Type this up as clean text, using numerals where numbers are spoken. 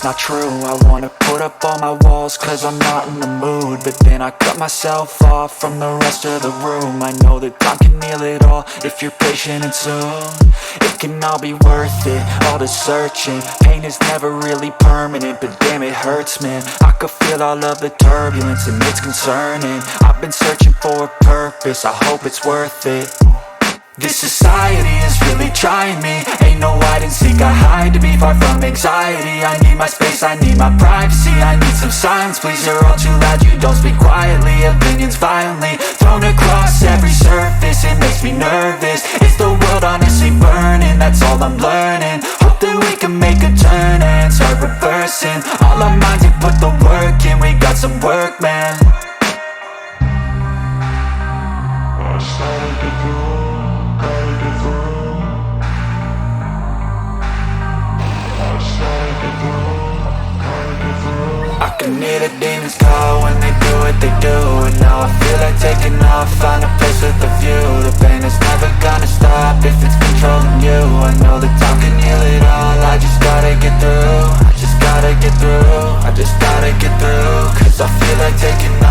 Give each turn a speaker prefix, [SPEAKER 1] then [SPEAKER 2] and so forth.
[SPEAKER 1] it's not true. I wanna put up all my walls cause I'm not in the mood, but then I cut myself off from the rest of the room. I know that time can heal it all if you're patient and soon it can all be worth it, all the searching. Pain is never really permanent, but damn it hurts, man. I could feel all of the turbulence and it's concerning. I've been searching for a purpose, I hope it's worth it. This society is really trying me. Ain't no hide and seek, I hide to be far from anxiety. I need my space, I need my privacy. I need some silence, please, you're all too loud. You don't speak quietly, opinions violently thrown across every surface. It makes me nervous, is the world honestly burning? That's all I'm learning. Hope that we can make a turn and start reversing all our minds and put the work in. We got some work, man. I can hear the demons call when they do what they do, and now I feel like taking off, find a place with a view. The pain is never gonna stop if it's controlling you. I know that time can heal it all, I just gotta get through. I just gotta get through, I just gotta get through. Cause I feel like taking off.